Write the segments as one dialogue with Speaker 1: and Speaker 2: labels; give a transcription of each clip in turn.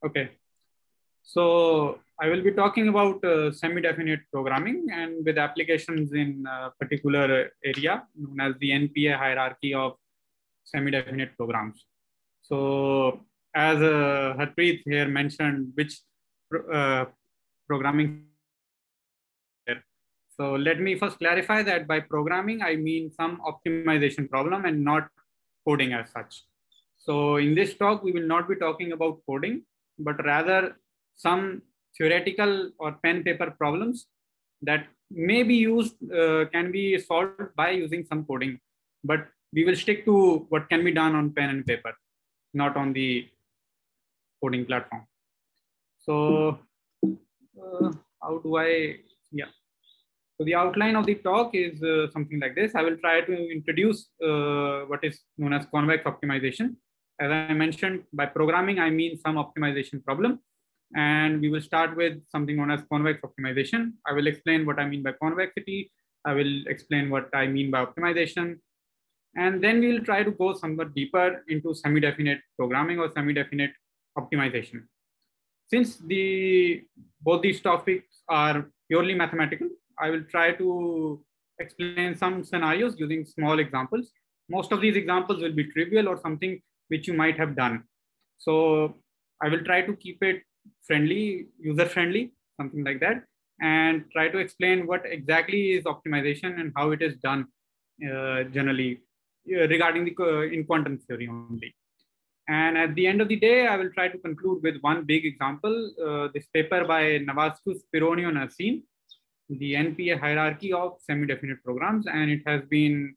Speaker 1: Okay, so I will be talking about semi-definite programming and with applications in a particular area known as the NPA hierarchy of semi-definite programs. So as Harpreet here mentioned, which programming. So let me first clarify that by programming, I mean some optimization problem and not coding as such. So in this talk, we will not be talking about coding, but rather some theoretical or pen paper problems that may be used, can be solved by using some coding, but we will stick to what can be done on pen and paper, not on the coding platform. So how do I, yeah. So the outline of the talk is something like this. I will try to introduce what is known as convex optimization. As I mentioned, by programming, I mean some optimization problem. And we will start with something known as convex optimization. I will explain what I mean by convexity. I will explain what I mean by optimization. And then we will try to go somewhat deeper into semi-definite programming or semi-definite optimization. Since both these topics are purely mathematical, I will try to explain some scenarios using small examples. Most of these examples will be trivial or something which you might have done. So I will try to keep it friendly, user-friendly, something like that, and try to explain what exactly is optimization and how it is done generally regarding in quantum theory only. And at the end of the day, I will try to conclude with one big example, this paper by Navascu, Spironio, and Asin, the NPA hierarchy of semi-definite programs, and it has been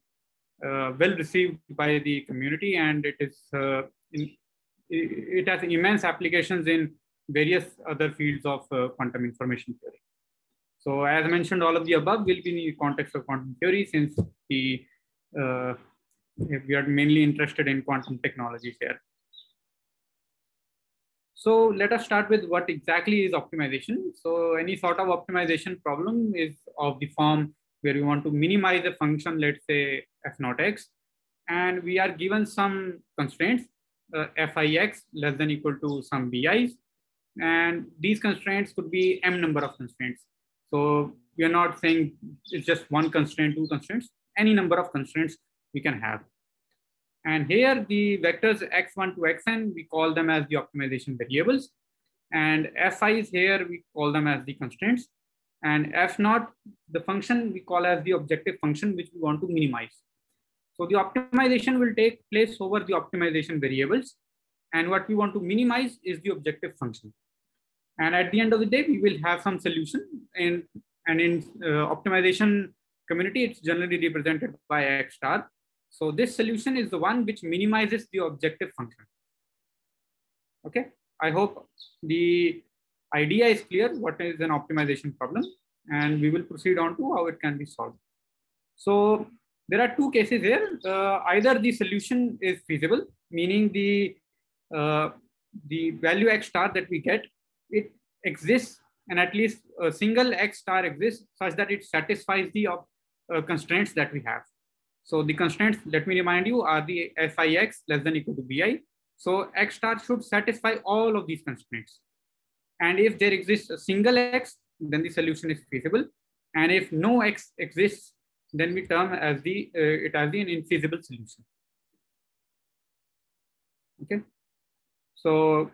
Speaker 1: well received by the community, and it has immense applications in various other fields of quantum information theory. So as mentioned, all of the above will be in the context of quantum theory, since we are mainly interested in quantum technologies here. So let us start with what exactly is optimization. So any sort of optimization problem is of the form where we want to minimize a function, let's say f naught x, and we are given some constraints, fix less than equal to some bi's, and these constraints could be m number of constraints. So we are not saying it's just one constraint, two constraints, any number of constraints we can have. And here the vectors x1 to xn, we call them as the optimization variables. And fi's here, we call them as the constraints. And f naught, the function we call as the objective function, which we want to minimize. So the optimization will take place over the optimization variables. And what we want to minimize is the objective function. And at the end of the day, we will have some solution. And in optimization community, it's generally represented by x star. So this solution is the one which minimizes the objective function. Okay, I hope the idea is clear what is an optimization problem, and we will proceed on to how it can be solved. So there are two cases here. Either the solution is feasible, meaning the value x star that we get, it exists, and at least a single x star exists such that it satisfies the constraints that we have. So the constraints, let me remind you, are the fix less than equal to bi. So x star should satisfy all of these constraints. And if there exists a single x, then the solution is feasible. And if no x exists, then we term as it as an infeasible solution. Okay. So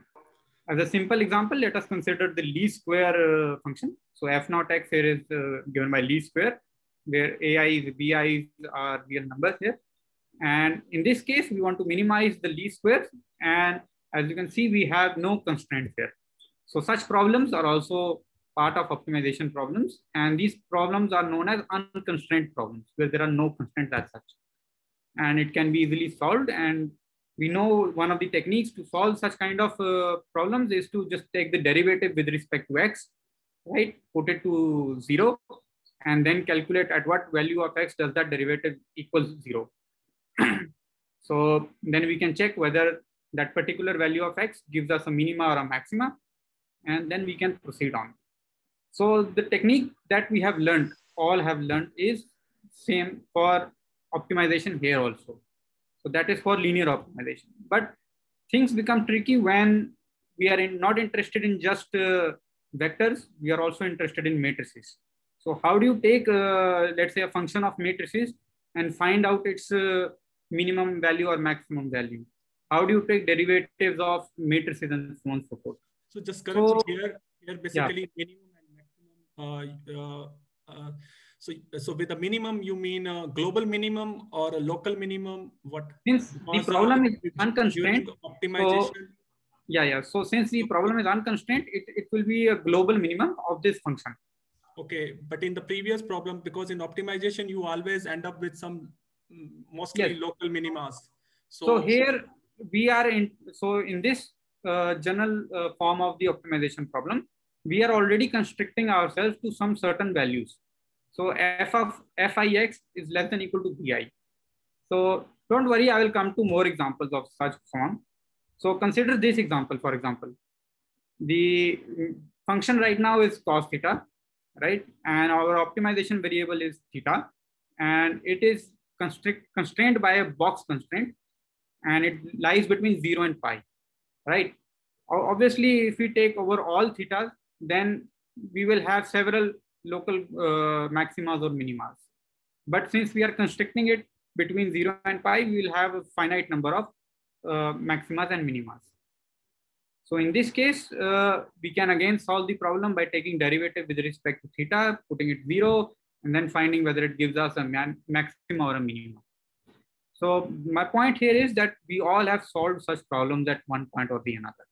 Speaker 1: as a simple example, let us consider the least square function. So f naught x here is given by least square, where ai's, bi's are real numbers here. And in this case, we want to minimize the least squares. And as you can see, we have no constraints here. So such problems are also part of optimization problems. And these problems are known as unconstrained problems, where there are no constraints as such. And it can be easily solved. And we know one of the techniques to solve such kind of problems is to just take the derivative with respect to x, right? Put it to 0, and then calculate at what value of x does that derivative equals 0. So then we can check whether that particular value of x gives us a minima or a maxima, and then we can proceed on. So the technique that we have learned, all have learned, is same for optimization here also. So that is for linear optimization. But things become tricky when we are not interested in just vectors. We are also interested in matrices. So how do you take, let's say, a function of matrices and find out its minimum value or maximum value? How do you take derivatives of matrices and so on and so forth?
Speaker 2: So just currently here basically minimum and maximum. So with a minimum, you mean a global minimum or a local minimum? What?
Speaker 1: Since the problem is unconstrained,
Speaker 2: optimization.
Speaker 1: So since the problem is unconstrained, it will be a global minimum of this function.
Speaker 2: Okay, but in the previous problem, because in optimization, you always end up with some mostly local minimas.
Speaker 1: So here we are in this general form of the optimization problem, we are already constricting ourselves to some certain values. So f of fix is less than equal to bi. So don't worry, I will come to more examples of such form. So consider this example, for example. The function right now is cos theta, right? And our optimization variable is theta. And it is constrained by a box constraint. And it lies between 0 and pi, right? Obviously, if we take over all theta, then we will have several local maximas or minimas. But since we are constricting it between 0 and pi, we will have a finite number of maximas and minimas. So in this case, we can again solve the problem by taking derivative with respect to theta, putting it 0, and then finding whether it gives us a maxima or a minima. So my point here is that we all have solved such problems at one point or the another.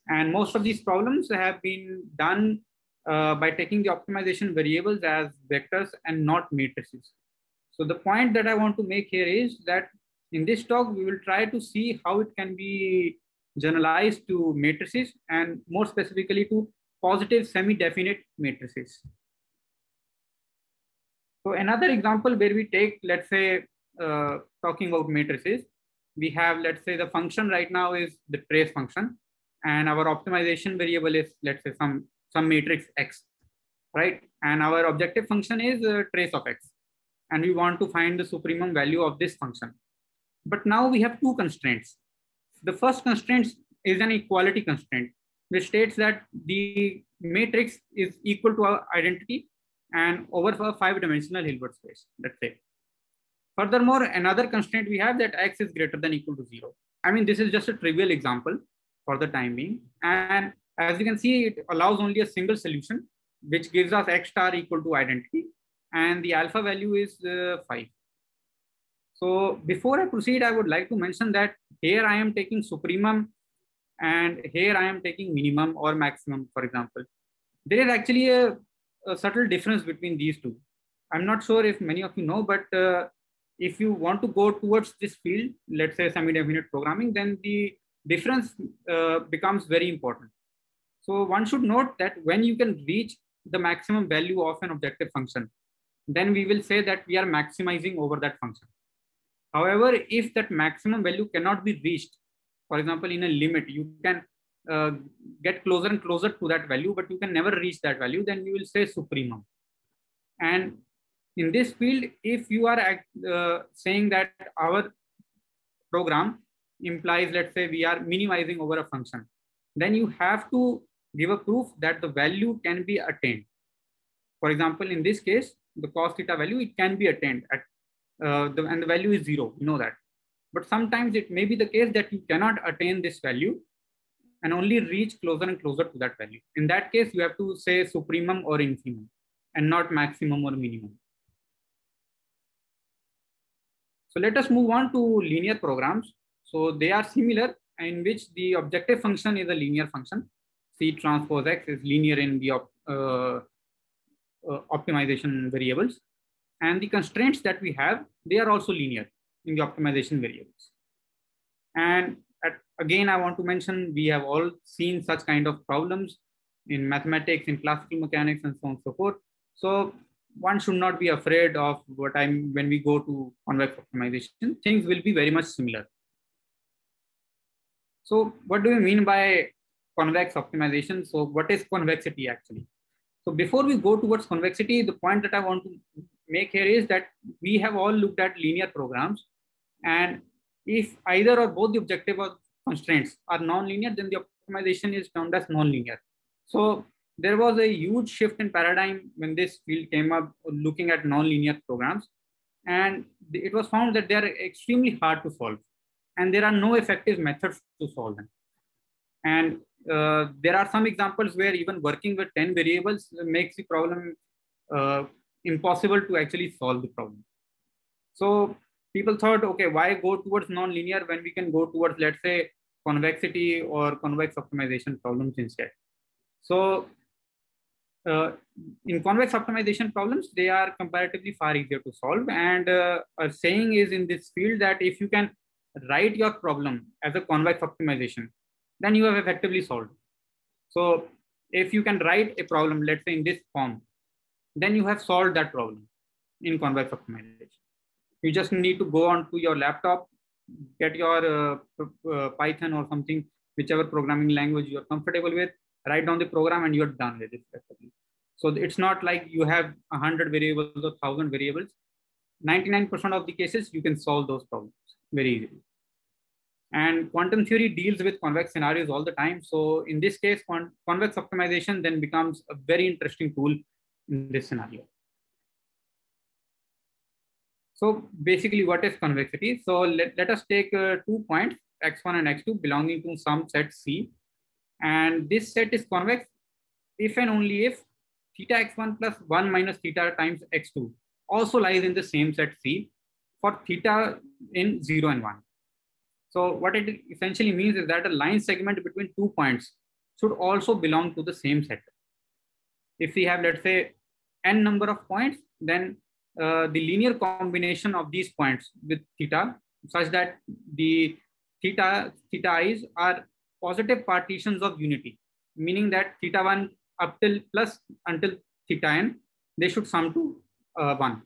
Speaker 1: And most of these problems have been done by taking the optimization variables as vectors and not matrices. So the point that I want to make here is that in this talk, we will try to see how it can be generalized to matrices and more specifically to positive semi-definite matrices. So another example where we take, let's say, talking about matrices, we have, let's say, the function right now is the trace function, and our optimization variable is, let's say, some matrix X, right? And our objective function is trace of X, and we want to find the supremum value of this function. But now we have two constraints. The first constraint is an equality constraint, which states that the matrix is equal to our identity and over a 5-dimensional Hilbert space, let's say. Furthermore, another constraint we have that X is greater than equal to 0. I mean, this is just a trivial example for the time being. And as you can see, it allows only a single solution, which gives us X star equal to identity. And the alpha value is 5. So before I proceed, I would like to mention that here I am taking supremum and here I am taking minimum or maximum, for example. There is actually a subtle difference between these two. I'm not sure if many of you know, but if you want to go towards this field, let's say semi-definite programming, then the difference becomes very important. So one should note that when you can reach the maximum value of an objective function, then we will say that we are maximizing over that function. However, if that maximum value cannot be reached, for example, in a limit, you can get closer and closer to that value, but you can never reach that value, then you will say supremum. And in this field, if you are saying that our program implies, let's say, we are minimizing over a function, then you have to give a proof that the value can be attained. For example, in this case, the cos theta value, it can be attained at and the value is 0, you know that. But sometimes it may be the case that you cannot attain this value and only reach closer and closer to that value. In that case, you have to say supremum or infimum and not maximum or minimum. So let us move on to linear programs. So they are similar, in which the objective function is a linear function. C transpose X is linear in the optimization variables. And the constraints that we have, they are also linear in the optimization variables. And again, I want to mention, we have all seen such kind of problems in mathematics, in classical mechanics, and so on and so forth. So one should not be afraid of when we go to convex optimization, things will be very much similar. So what do we mean by convex optimization? So what is convexity actually? So before we go towards convexity, the point that I want to make here is that we have all looked at linear programs, and if either or both the objective or constraints are non-linear, then the optimization is termed as nonlinear. So there was a huge shift in paradigm when this field came up, looking at nonlinear programs. And it was found that they are extremely hard to solve, and there are no effective methods to solve them. And there are some examples where even working with 10 variables makes the problem impossible to actually solve the problem. So people thought, okay, why go towards nonlinear when we can go towards, let's say, convexity or convex optimization problems instead? So in convex optimization problems, they are comparatively far easier to solve. And a saying is in this field that if you can write your problem as a convex optimization, then you have effectively solved. So if you can write a problem, let's say in this form, then you have solved that problem in convex optimization. You just need to go onto your laptop, get your Python or something, whichever programming language you're comfortable with, write down the program, and you're done with it effectively. So it's not like you have 100 variables or 1,000 variables. 99% of the cases, you can solve those problems very easily. And quantum theory deals with convex scenarios all the time. So in this case, convex optimization then becomes a very interesting tool in this scenario. So basically, what is convexity? So let us take 2 points, x1 and x2, belonging to some set C. And this set is convex if and only if theta x1 plus 1 minus theta times x2 also lies in the same set C for theta in 0 and 1. So what it essentially means is that a line segment between 2 points should also belong to the same set. If we have, let's say, n number of points, then the linear combination of these points with theta such that the theta i's are positive partitions of unity, meaning that theta 1 up till plus until theta n, they should sum to 1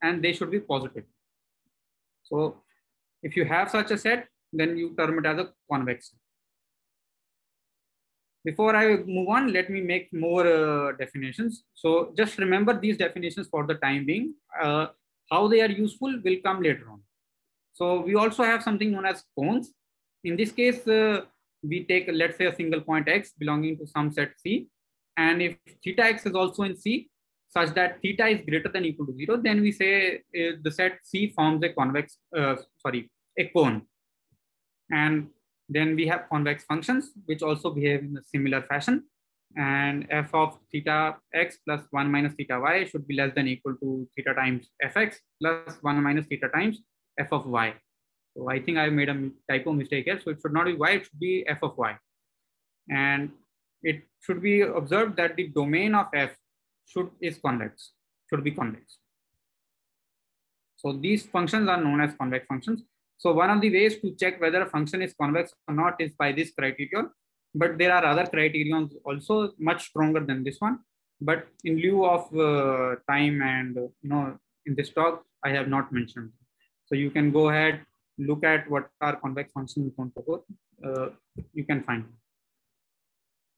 Speaker 1: and they should be positive. So if you have such a set, then you term it as a convex set. Before I move on, let me make more definitions. So just remember these definitions for the time being. How they are useful will come later on. So we also have something known as cones. In this case, we take, let's say, a single point x belonging to some set C. And if theta x is also in C, such that theta is greater than or equal to 0, then we say the set C forms a convex, a cone. And then we have convex functions, which also behave in a similar fashion. And f of theta x plus 1 minus theta y should be less than or equal to theta times fx plus 1 minus theta times f of y. So I think I made a typo mistake here. So it should not be y, it should be f of y. And it should be observed that the domain of f should be convex. So these functions are known as convex functions. So one of the ways to check whether a function is convex or not is by this criterion, but there are other criterions also much stronger than this one. But in lieu of time and in this talk, I have not mentioned. So you can go ahead, look at what are convex functions and so forth. You can find.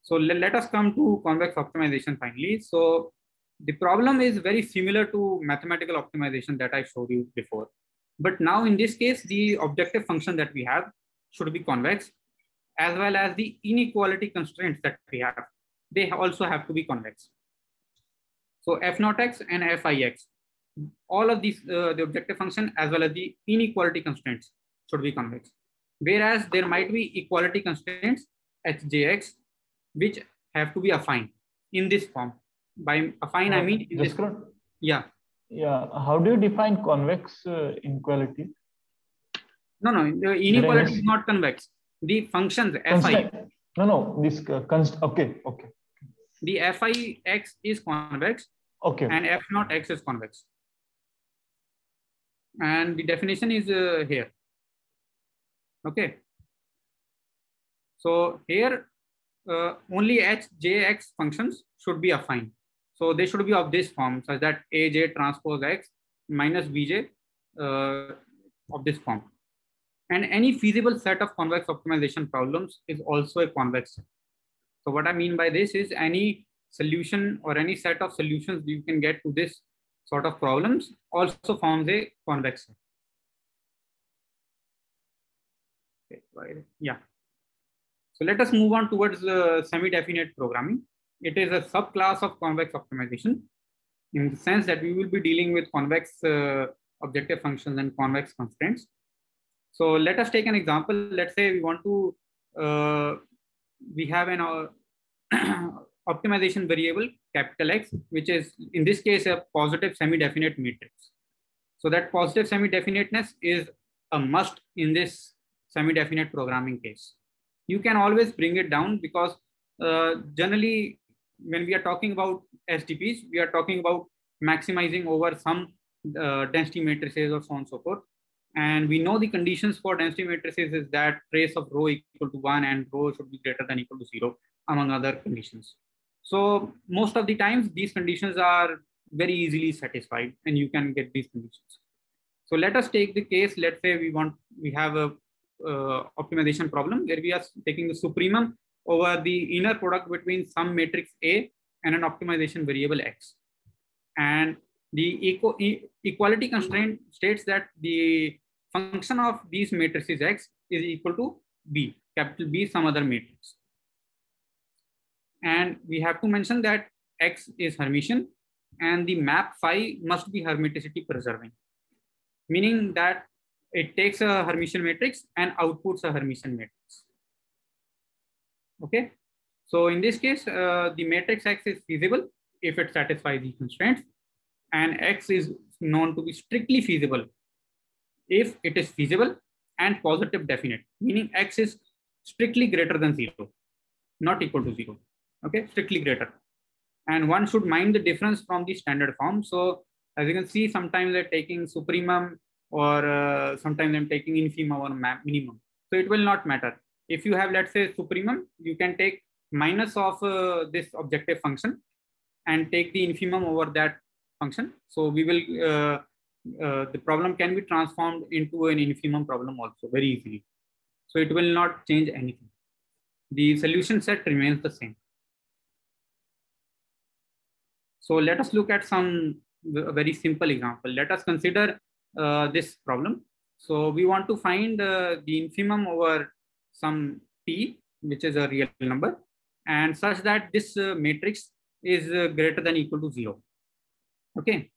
Speaker 1: So let us come to convex optimization finally. So the problem is very similar to mathematical optimization that I showed you before. But now in this case, the objective function that we have should be convex, as well as the inequality constraints that we have. They also have to be convex. So f naught x and fi x, all of these, the objective function as well as the inequality constraints should be convex. Whereas there might be equality constraints hjx, which have to be affine in this form. By affine, I mean in this. Yeah.
Speaker 3: Yeah. How do you define convex inequality?
Speaker 1: No, the inequality is not convex. The functions fi.
Speaker 3: No. This okay.
Speaker 1: The fi x is convex.
Speaker 3: Okay.
Speaker 1: And f naught x is convex. And the definition is here. Okay. So here only hjx functions should be affine. So they should be of this form, such that aj transpose x minus bj of this form. And any feasible set of convex optimization problems is also a convex set. So what I mean by this is any solution or any set of solutions you can get to this sort of problems also forms a convex set. Okay, yeah. So let us move on towards semi-definite programming. It is a subclass of convex optimization in the sense that we will be dealing with convex objective functions and convex constraints. So let us take an example. Let's say we want to, we have an optimization variable, capital X, which is in this case a positive semi-definite matrix. So that positive semi-definiteness is a must in this semi-definite programming case. You can always bring it down because generally when we are talking about SDPs, we are talking about maximizing over some density matrices or so on and so forth. And we know the conditions for density matrices is that trace of rho equal to 1 and rho should be greater than equal to 0, among other conditions. So most of the times these conditions are very easily satisfied and you can get these conditions. So let us take the case, let's say we have a optimization problem where we are taking the supremum over the inner product between some matrix A and an optimization variable X. And the equality constraint states that the function of these matrices X is equal to B, capital B, some other matrix. And we have to mention that X is Hermitian and the map phi must be hermiticity preserving, meaning that it takes a Hermitian matrix and outputs a Hermitian matrix. Okay. So in this case, the matrix X is feasible if it satisfies the constraints, and X is known to be strictly feasible if it is feasible and positive definite, meaning X is strictly greater than 0, not equal to 0. Okay, strictly greater. And one should mind the difference from the standard form. So as you can see, sometimes they're taking supremum or sometimes I'm taking infimum or minimum. So it will not matter. If you have, let's say, supremum, you can take minus of this objective function and take the infimum over that function. So we will, the problem can be transformed into an infimum problem also very easily. So it will not change anything. The solution set remains the same. So let us look at a very simple example. Let us consider this problem. So we want to find the infimum over some t, which is a real number, and such that this matrix is greater than equal to 0. Okay.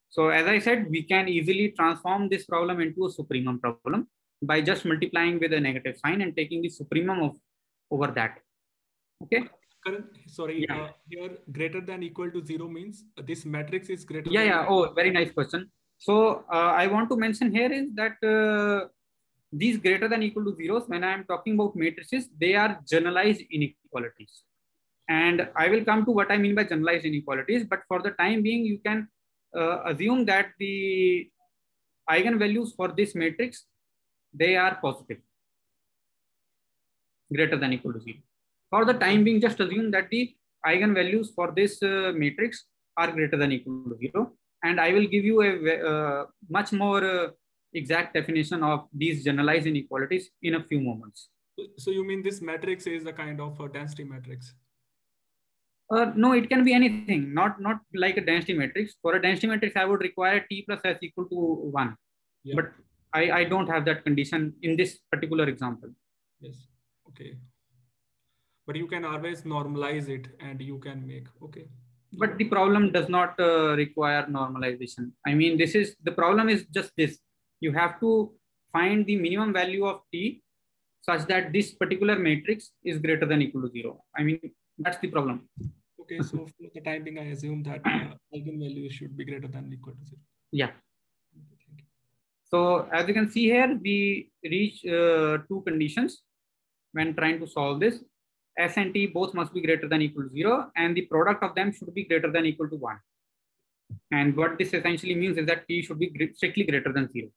Speaker 1: So as I said, we can easily transform this problem into a supremum problem by just multiplying with a negative sign and taking the supremum over that. Okay.
Speaker 2: Sorry, yeah. Here greater than equal to 0 means this matrix is greater than.
Speaker 1: Yeah. Oh, very nice question. So I want to mention here is that these greater than equal to zeros, when I am talking about matrices, they are generalized inequalities. And I will come to what I mean by generalized inequalities. But for the time being, you can assume that the eigenvalues for this matrix, they are positive, greater than equal to 0. For the time being, just assume that the eigenvalues for this matrix are greater than equal to 0. And I will give you a much more exact definition of these generalized inequalities in a few moments.
Speaker 2: So you mean this matrix is a kind of a density matrix?
Speaker 1: No, it can be anything, not like a density matrix. For a density matrix, I would require t plus s equal to 1. Yeah. But I don't have that condition in this particular example.
Speaker 2: Yes. Okay. But you can always normalize it and you can make, okay.
Speaker 1: But the problem does not require normalization. I mean, the problem is just this. You have to find the minimum value of t such that this particular matrix is greater than equal to 0. I mean, that's the problem.
Speaker 2: Okay, so for the time being, I assume that eigenvalue should be greater than equal to 0.
Speaker 1: Yeah. Okay, thank you. So as you can see here, we reach two conditions when trying to solve this. S and t both must be greater than equal to 0, and the product of them should be greater than equal to 1. And what this essentially means is that t should be strictly greater than 0.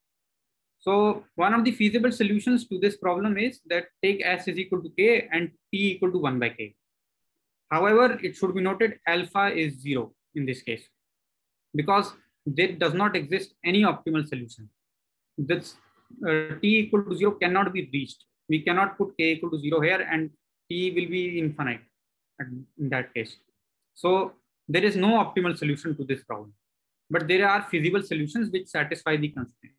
Speaker 1: So one of the feasible solutions to this problem is that take s is equal to k and t equal to 1 by k. However, it should be noted alpha is 0 in this case because there does not exist any optimal solution. This t equal to 0 cannot be reached. We cannot put k equal to 0 here and t will be infinite in that case. So there is no optimal solution to this problem, but there are feasible solutions which satisfy the constraints.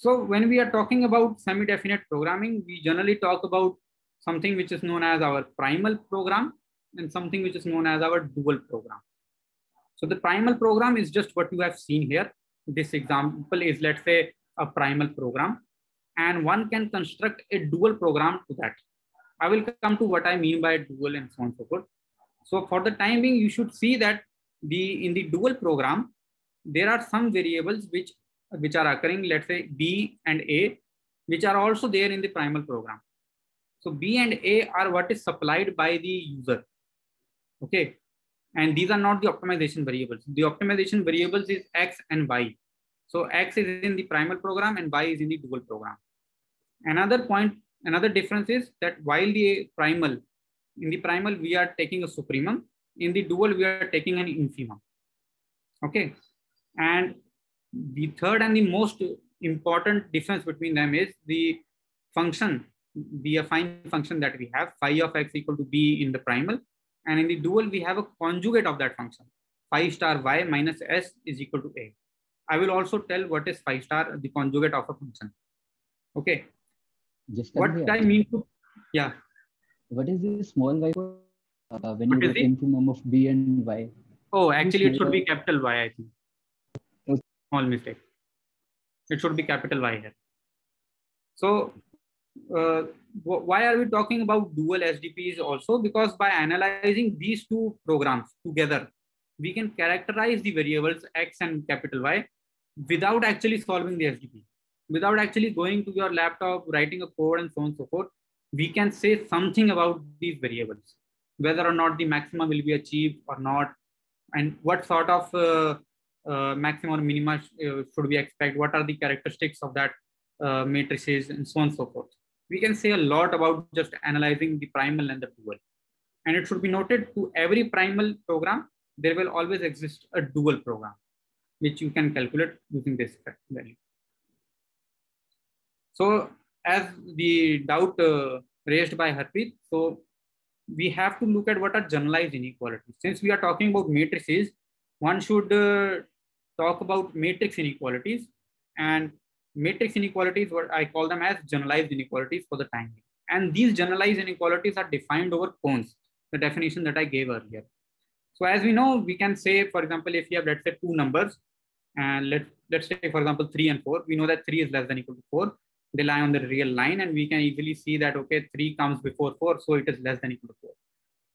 Speaker 1: So when we are talking about semi-definite programming, we generally talk about something which is known as our primal program and something which is known as our dual program. So the primal program is just what you have seen here. This example is, let's say, a primal program, and one can construct a dual program to that. I will come to what I mean by dual and so on and so forth. So for the time being, you should see that in the dual program, there are some variables which are occurring, let's say B and A, which are also there in the primal program. So B and A are what is supplied by the user. Okay. And these are not the optimization variables. The optimization variables is X and Y. So X is in the primal program and Y is in the dual program. Another difference is that while in the primal, we are taking a supremum. In the dual, we are taking an infimum. Okay. And the third and the most important difference between them is the function, the affine function that we have, phi of X equal to B in the primal. And in the dual, we have a conjugate of that function, phi star Y minus S is equal to A. I will also tell what is phi star, the conjugate of a function. Okay.
Speaker 4: Just
Speaker 1: what I mean to, yeah.
Speaker 4: What is this small y when you get infimum of B and Y?
Speaker 1: Oh, actually, it should be capital Y, I think.
Speaker 4: Okay.
Speaker 1: Small mistake. It should be capital Y here. So, why are we talking about dual SDPs also? Because by analyzing these two programs together, we can characterize the variables X and capital Y without actually solving the SDP. Without actually going to your laptop, writing a code and so on and so forth, we can say something about these variables, whether or not the maximum will be achieved or not, and what sort of maximum or minima should we expect, what are the characteristics of that matrices and so on and so forth. We can say a lot about just analyzing the primal and the dual. And it should be noted, to every primal program, there will always exist a dual program, which you can calculate using this value. So as the doubt raised by Harpreet, so we have to look at what are generalized inequalities. Since we are talking about matrices, one should talk about matrix inequalities, and matrix inequalities, what I call them as generalized inequalities for the time being. And these generalized inequalities are defined over cones, the definition that I gave earlier. So as we know, we can say, for example, if you have, let's say, two numbers, and let's say, for example, 3 and 4, we know that 3 is less than equal to 4. They lie on the real line, and we can easily see that, okay, 3 comes before 4, so it is less than equal to 4.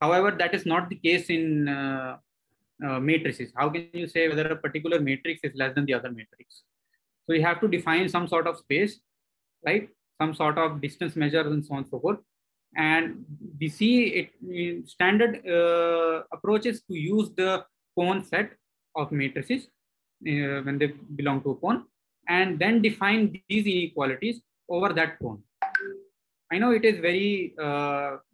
Speaker 1: However, that is not the case in matrices. How can you say whether a particular matrix is less than the other matrix? So you have to define some sort of space, right? Some sort of distance measures and so on and so forth. And we see it in standard approaches to use the cone set of matrices when they belong to a cone, and then define these inequalities over that cone. I know it is very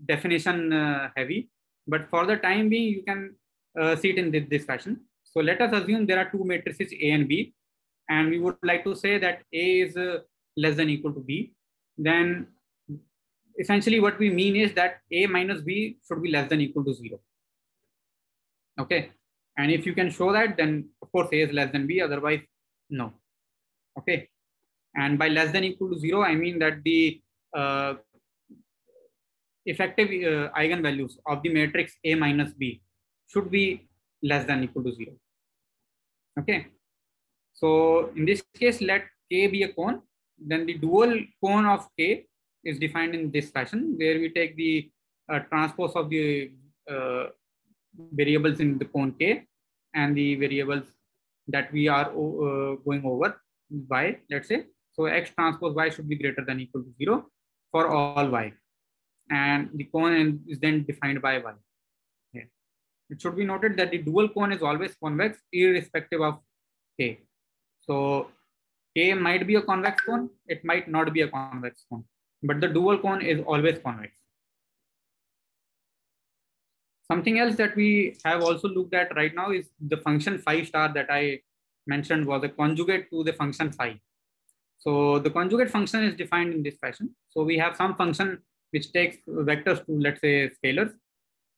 Speaker 1: definition heavy, but for the time being, you can see it in this fashion. So let us assume there are two matrices A and B, and we would like to say that A is less than equal to B. Then essentially what we mean is that A minus B should be less than equal to 0. Okay. And if you can show that, then of course A is less than B, otherwise no. Okay. And by less than equal to 0, I mean that the effective eigenvalues of the matrix A minus B should be less than equal to 0. Okay. So in this case, let K be a cone. Then the dual cone of K is defined in this fashion, where we take the transpose of the variables in the cone K and the variables that we are going over Y, let's say. So X transpose Y should be greater than equal to 0 for all Y. And the cone is then defined by Y. Yeah. It should be noted that the dual cone is always convex irrespective of K. So K might be a convex cone, it might not be a convex cone, but the dual cone is always convex. Something else that we have also looked at right now is the function phi star that I mentioned was a conjugate to the function phi. So the conjugate function is defined in this fashion. So we have some function which takes vectors to, let's say, scalars.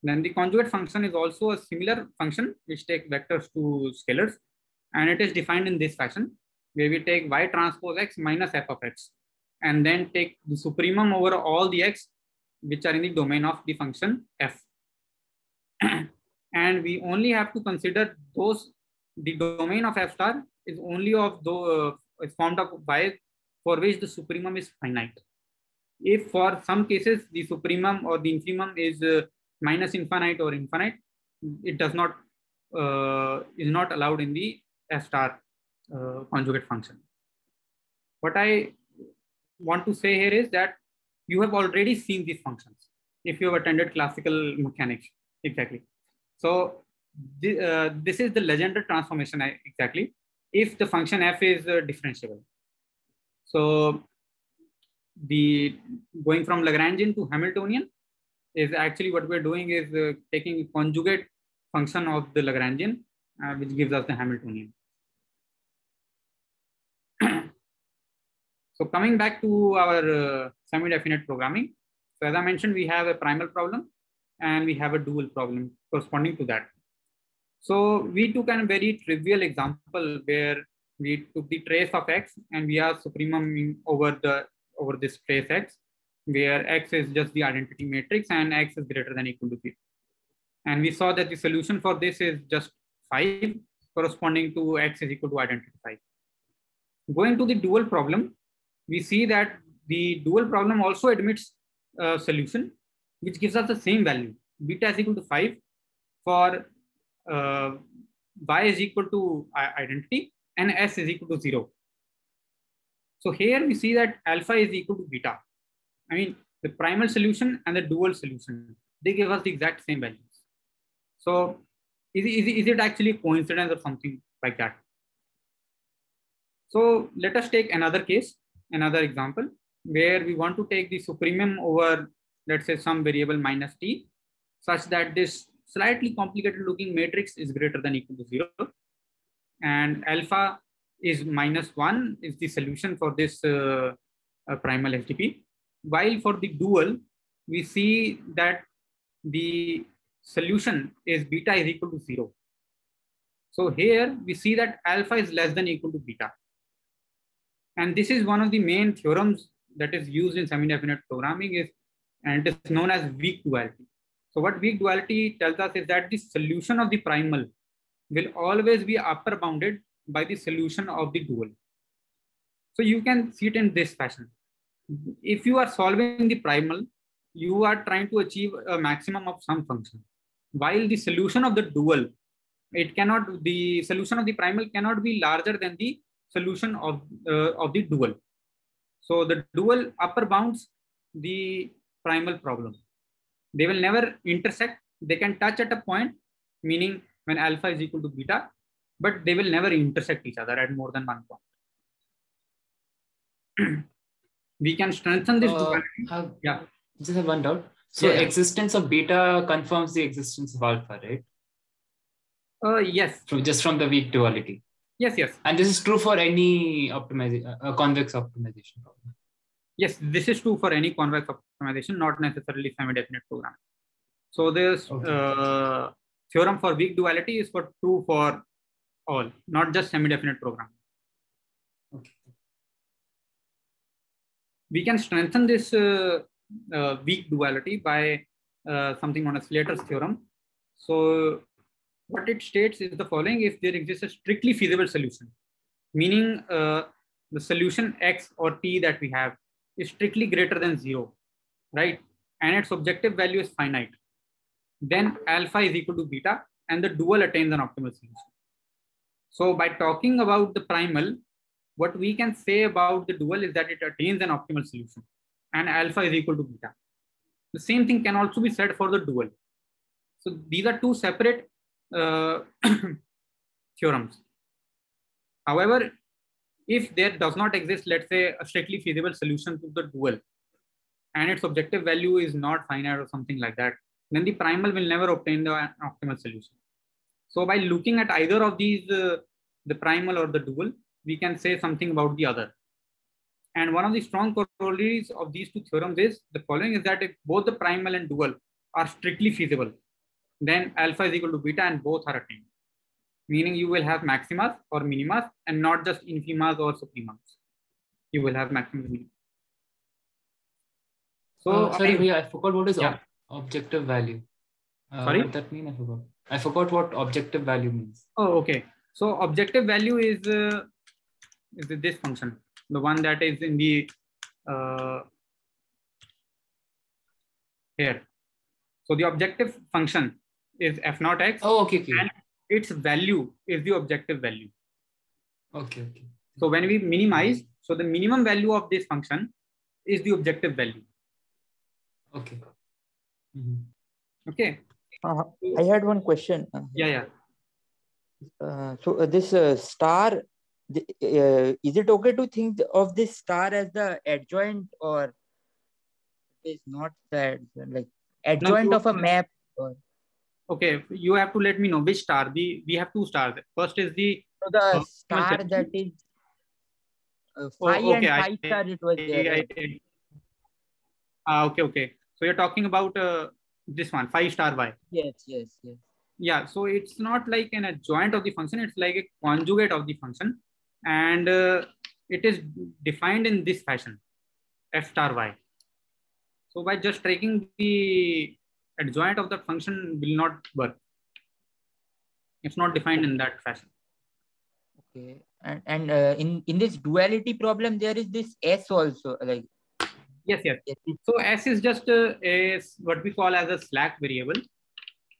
Speaker 1: Then the conjugate function is also a similar function which takes vectors to scalars. And it is defined in this fashion. where we take y transpose x minus f of x, and then take the supremum over all the x which are in the domain of the function f. And we only have to consider those, the domain of f star is only of the is formed of y for which the supremum is finite. If for some cases the supremum or the infimum is minus infinite or infinite, it does not is not allowed in the f star conjugate function. What I want to say here is that you have already seen these functions if you have attended classical mechanics. Exactly. So this is the Legendre transformation exactly if the function f is differentiable. So the going from Lagrangian to Hamiltonian is actually what we're doing is taking a conjugate function of the Lagrangian, which gives us the Hamiltonian. So coming back to our semi-definite programming. So as I mentioned, we have a primal problem and we have a dual problem corresponding to that. So we took a very trivial example where we took the trace of x and we are supremum over this trace x, where x is just the identity matrix and x is greater than or equal to 0. And we saw that the solution for this is just 5 corresponding to x is equal to identity 5. Going to the dual problem, we see that the dual problem also admits a solution which gives us the same value, beta is equal to 5 for y is equal to identity and s is equal to 0. So here we see that alpha is equal to beta. I mean, the primal solution and the dual solution, they give us the exact same values. So is it actually a coincidence or something like that? So let us take another case, another example, where we want to take the supremum over, let's say, some variable minus t, such that this slightly complicated looking matrix is greater than or equal to 0. And alpha is minus 1 is the solution for this primal SDP. While for the dual, we see that the solution is beta is equal to 0. So here we see that alpha is less than or equal to beta. And this is one of the main theorems that is used in semi-definite programming, and it is known as weak duality. So what weak duality tells us is that the solution of the primal will always be upper bounded by the solution of the dual. So you can see it in this fashion. If you are solving the primal, you are trying to achieve a maximum of some function, while the solution of the dual, the solution of the primal cannot be larger than the solution of the dual. So the dual upper bounds the primal problem. They will never intersect. They can touch at a point, meaning when alpha is equal to beta, but they will never intersect each other at more than one point. We can strengthen this duality.
Speaker 5: Yeah. Just have one doubt. So existence of beta confirms the existence of alpha, right?
Speaker 1: Yes.
Speaker 5: Just from the weak duality.
Speaker 1: Yes, yes.
Speaker 5: And this is true for any convex optimization problem.
Speaker 1: Yes, this is true for any convex optimization, not necessarily semi-definite programming. So this theorem for weak duality is true for all, not just semi-definite programming.
Speaker 5: Okay.
Speaker 1: We can strengthen this weak duality by something known as Slater's theorem. So what it states is the following: if there exists a strictly feasible solution, meaning the solution x or t that we have is strictly greater than 0, right? And its objective value is finite, then alpha is equal to beta and the dual attains an optimal solution. So by talking about the primal, what we can say about the dual is that it attains an optimal solution and alpha is equal to beta. The same thing can also be said for the dual. So these are two separate theorems. However, if there does not exist, let's say, a strictly feasible solution to the dual and its objective value is not finite or something like that, then the primal will never obtain the optimal solution. So by looking at either of these, the primal or the dual, we can say something about the other. And one of the strong corollaries of these two theorems is the following: is that if both the primal and dual are strictly feasible, then alpha is equal to beta and both are attained. meaning you will have maximas or minimas and not just infimas or supremas. You will have maximas and minimas. So
Speaker 5: sorry, I forgot what is objective value.
Speaker 1: Sorry?
Speaker 5: What that mean? I forgot what objective value means.
Speaker 1: Oh, okay. So objective value is this function, the one that is in the here. So the objective function is f naught x.
Speaker 5: Oh, okay.
Speaker 1: And its value is the objective value.
Speaker 5: Okay.
Speaker 1: So when we minimize, so the minimum value of this function is the objective value.
Speaker 5: Okay.
Speaker 1: Okay.
Speaker 6: I had one question.
Speaker 1: Yeah.
Speaker 6: So this star, is it okay to think of this star as the adjoint, or is not that like adjoint of a map? Or...
Speaker 1: Okay, you have to let me know which star. We have two stars. First is the
Speaker 6: star that is phi and phi star. It was there.
Speaker 1: Okay. So you're talking about this one, phi star y.
Speaker 6: Yes.
Speaker 1: Yeah, so it's not like an adjoint of the function, it's like a conjugate of the function, and it is defined in this fashion, f star y. So by just taking the adjoint of the function will not work. It's not defined in that fashion.
Speaker 6: Okay, and in this duality problem, there is this s also, like.
Speaker 1: Yes. So s is just what we call as a slack variable,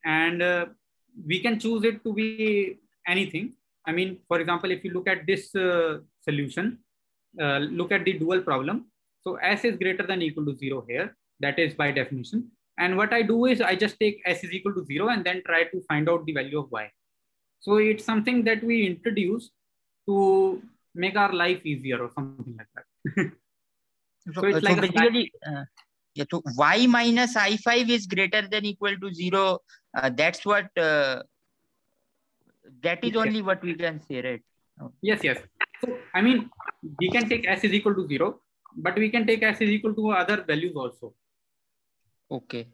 Speaker 1: and we can choose it to be anything. I mean, for example, if you look at this solution, look at the dual problem. So s is greater than or equal to 0 here. That is by definition. And what I do is I just take s is equal to 0 and then try to find out the value of y. So it's something that we introduce to make our life easier or something like that.
Speaker 6: So it's like basically, so y minus I5 is greater than or equal to 0. That's what, that is only what we can say, right?
Speaker 1: Yes. So, I mean, we can take s is equal to 0, but we can take s is equal to other values also.
Speaker 6: Okay.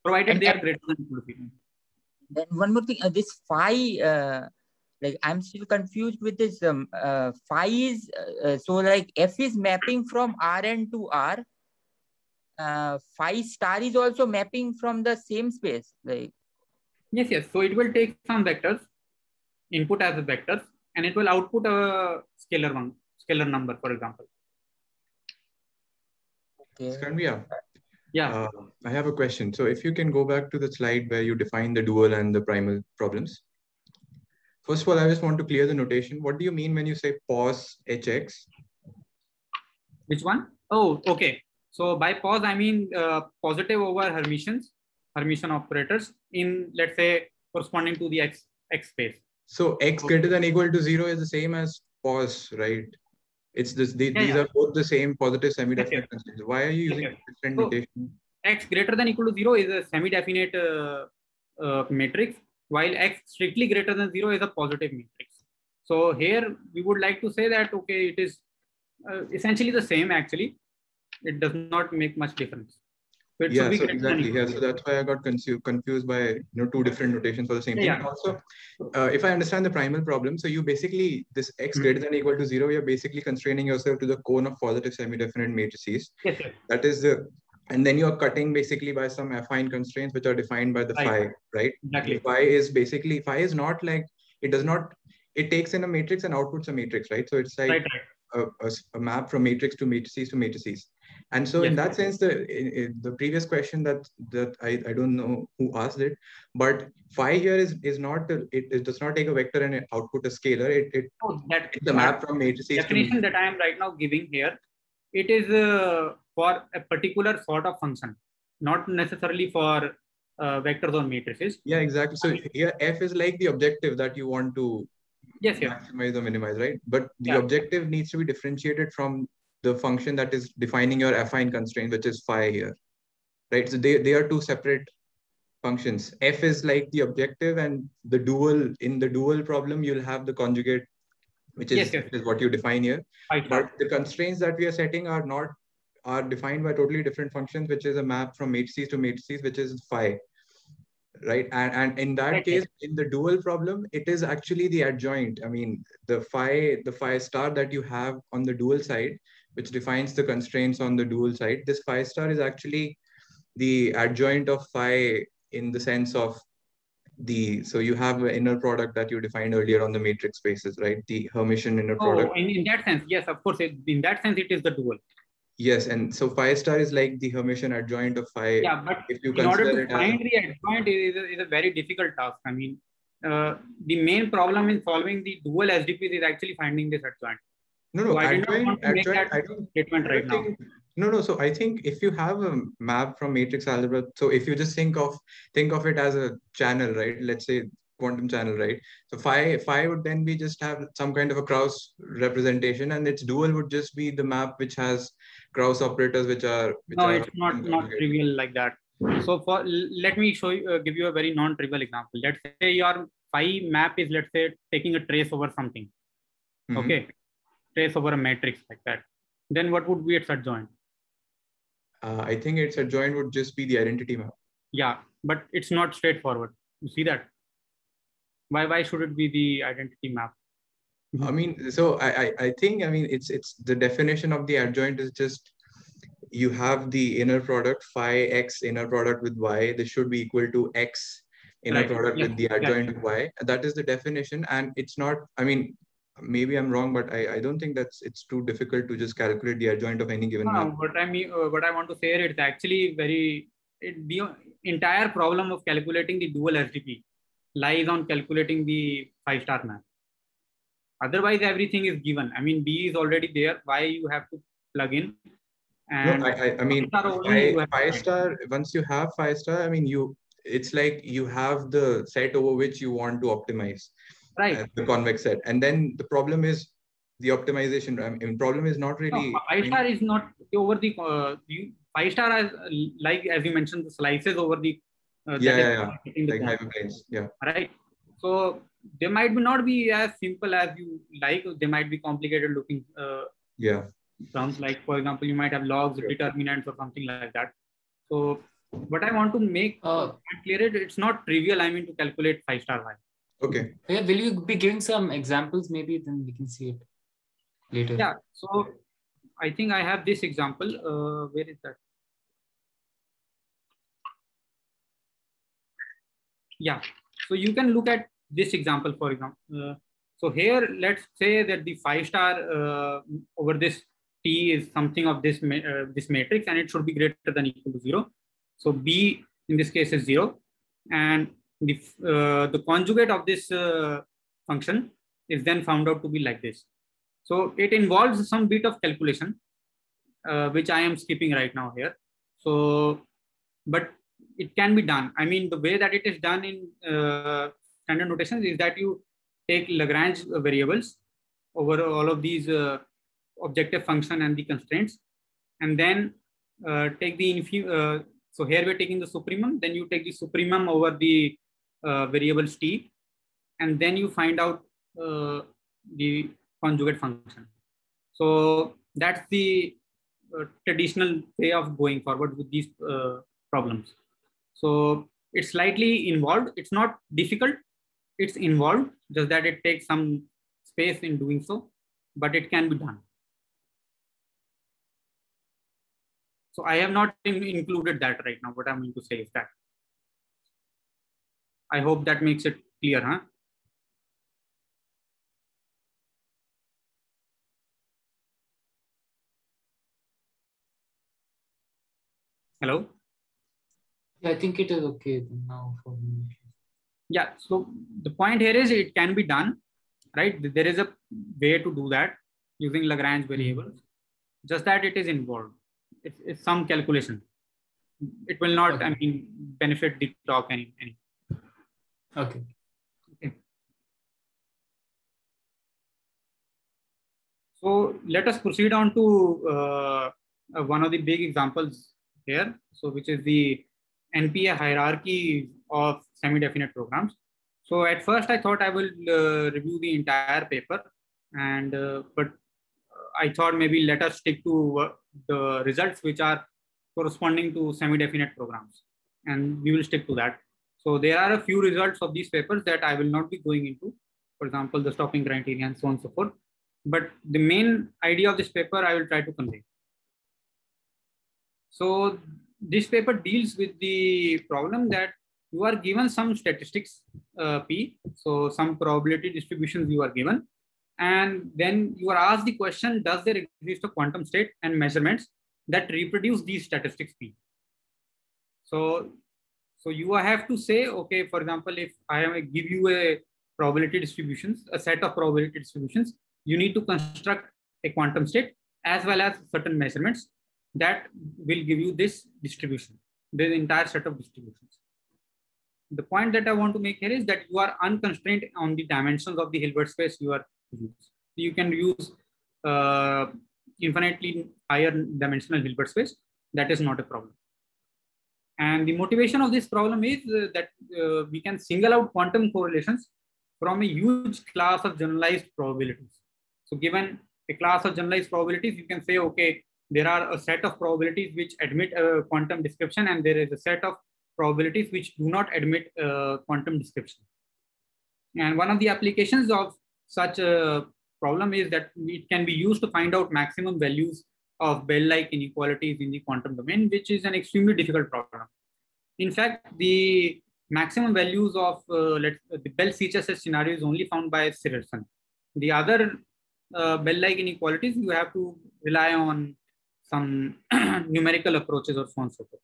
Speaker 1: Provided they are greater than or equal to 0.
Speaker 6: Then one more thing, this phi, like I'm still confused with this. Phi is, so like f is mapping from Rn to R. Phi star is also mapping from the same space, like.
Speaker 1: Yes. So it will take some vectors, input as a vectors, and it will output a scalar number, for example.
Speaker 6: Okay.
Speaker 7: Skanvia,
Speaker 1: yeah.
Speaker 7: I have a question. So if you can go back to the slide where you define the dual and the primal problems. First of all, I just want to clear the notation. What do you mean when you say pos hx?
Speaker 1: Which one? Oh, okay. So by pos, I mean positive over Hermitian operators in, let's say, corresponding to the x space.
Speaker 7: So x greater than or equal to 0 is the same as pos, right? It's this. These are both the same positive semi-definite constraints. Why are you using different notation?
Speaker 1: X greater than or equal to 0 is a semi-definite matrix, while x strictly greater than 0 is a positive matrix. So here we would like to say that, okay, it is essentially the same actually. It does not make much difference. So it
Speaker 7: yeah, so exactly. Yeah, so that's why I got confused by two different notations for the same thing.
Speaker 1: Yeah.
Speaker 7: Also, if I understand the primal problem, so you basically, this x greater than or equal to 0, you're basically constraining yourself to the cone of positive semi-definite matrices.
Speaker 1: Yes.
Speaker 7: That is the, and then you're cutting basically by some affine constraints which are defined by the phi, right?
Speaker 1: Exactly.
Speaker 7: Phi is basically, phi is not like, it does not, it takes in a matrix and outputs a matrix, right? So it's like a map from matrix to matrices. And so in that sense, the previous question that I don't know who asked it, but phi here is not, it does not take a vector and output a scalar. It's a map from matrices.
Speaker 1: Definition that I am right now giving here, it is for a particular sort of function, not necessarily for vectors or matrices.
Speaker 7: Yeah, exactly. So here f is like the objective that you want to maximize or minimize, right? But the objective needs to be differentiated from the function that is defining your affine constraint, which is phi here, right? So they are two separate functions. F is like the objective, and the dual, in the dual problem, you'll have the conjugate, which is, is what you define here. But the constraints that we are setting are defined by totally different functions, which is a map from matrices to matrices, which is phi. right? And in that case, in the dual problem, it is actually the adjoint. I mean, the phi star that you have on the dual side, which defines the constraints on the dual side, this phi star is actually the adjoint of phi in the sense of so you have an inner product that you defined earlier on the matrix spaces, right? The Hermitian inner product.
Speaker 1: In that sense, yes, of course. In that sense, it is the dual.
Speaker 7: Yes, and so phi star is like the Hermitian adjoint of phi.
Speaker 1: Yeah, but
Speaker 7: if you
Speaker 1: in order to find the adjoint is a very difficult task. I mean, the main problem in solving the dual SDPs is actually finding this adjoint.
Speaker 7: No,
Speaker 1: so I don't want to make that statement right now.
Speaker 7: No. So I think if you have a map from matrix algebra, so if you just think of it as a channel, right? Let's say quantum channel, right? So phi would then be just have some kind of a Krauss representation, and its dual would just be the map which has Krauss operators, which are
Speaker 1: it's not trivial like that. So let me show you, give you a very non-trivial example. Let's say your phi map is, let's say, taking a trace over something. Okay, trace over a matrix like that. Then what would be its adjoint?
Speaker 7: I think its adjoint would just be the identity map.
Speaker 1: Yeah, but it's not straightforward. You see that? Why should it be the identity map?
Speaker 7: I mean, so I think, I mean, it's the definition of the adjoint is just you have the inner product phi x inner product with y. This should be equal to x inner product with the adjoint of y. That is the definition, and it's not. I mean, maybe I'm wrong, but I don't think it's too difficult to just calculate the adjoint of any given map.
Speaker 1: What I want to say here, it's actually the entire problem of calculating the dual SDP lies on calculating the phi star map. Otherwise, everything is given. I mean, B is already there. Why you have to plug in? And
Speaker 7: no, I mean, phi star. Once you have phi star, I mean, it's like you have the set over which you want to optimize.
Speaker 1: Right.
Speaker 7: The convex set, and then the problem is the optimization. I mean, problem is not really.
Speaker 1: No, phi star is not over the phi star as like as you mentioned the slices over the.
Speaker 7: Like hyperplanes. Yeah.
Speaker 1: Right. So they might not be as simple as you like. They might be complicated looking. Terms like, for example, you might have logs, determinants, or something like that. So what I want to make clear it, it's not trivial. I mean, to calculate phi star y.
Speaker 7: Okay.
Speaker 5: Yeah, will you be giving some examples? Maybe then we can see it later.
Speaker 1: Yeah. So I think I have this example. Where is that? Yeah. So you can look at this example, for example. So here, let's say that the phi star over this T is something of this this matrix, and it should be greater than or equal to 0. So B in this case is 0, and the conjugate of this function is then found out to be like this. So it involves some bit of calculation, which I am skipping right now here. So, but it can be done. I mean, the way that it is done in standard notations is that you take Lagrange variables over all of these objective function and the constraints, and then take the so here we're taking the supremum, then you take the supremum over the variables t, and then you find out the conjugate function. So that's the traditional way of going forward with these problems. So it's slightly involved. It's not difficult. It's involved, just that it takes some space in doing so, but it can be done. So I have not included that right now. What I'm going to say is that. I hope that makes it clear, huh? Hello?
Speaker 5: Yeah, I think it is okay now for me.
Speaker 1: Yeah, so the point here is it can be done, right? There is a way to do that using Lagrange variables, just that it is involved. It's some calculation. It will not, I mean, benefit the talk any.
Speaker 5: Okay.
Speaker 1: So let us proceed on to one of the big examples here. So which is the NPA hierarchy of semi-definite programs. So at first I thought I will review the entire paper, and but I thought maybe let us stick to the results which are corresponding to semi-definite programs, and we will stick to that. So there are a few results of these papers that I will not be going into, for example, the stopping criteria and so on and so forth. But the main idea of this paper I will try to convey. So this paper deals with the problem that you are given some statistics P, so some probability distributions you are given, and then you are asked the question, does there exist a quantum state and measurements that reproduce these statistics P? So you have to say, okay, for example, if I give you a probability distributions, a set of probability distributions, you need to construct a quantum state as well as certain measurements that will give you this distribution, the entire set of distributions. The point that I want to make here is that you are unconstrained on the dimensions of the Hilbert space you are using. You can use infinitely higher dimensional Hilbert space. That is not a problem. And the motivation of this problem is that we can single out quantum correlations from a huge class of generalized probabilities. So given a class of generalized probabilities, you can say, okay, there are a set of probabilities which admit a quantum description, and there is a set of probabilities which do not admit quantum description. And one of the applications of such a problem is that it can be used to find out maximum values of Bell-like inequalities in the quantum domain, which is an extremely difficult problem. In fact, the maximum values of the Bell-CHSH scenario is only found by Siversen. The other Bell-like inequalities, you have to rely on some numerical approaches or so on and so forth.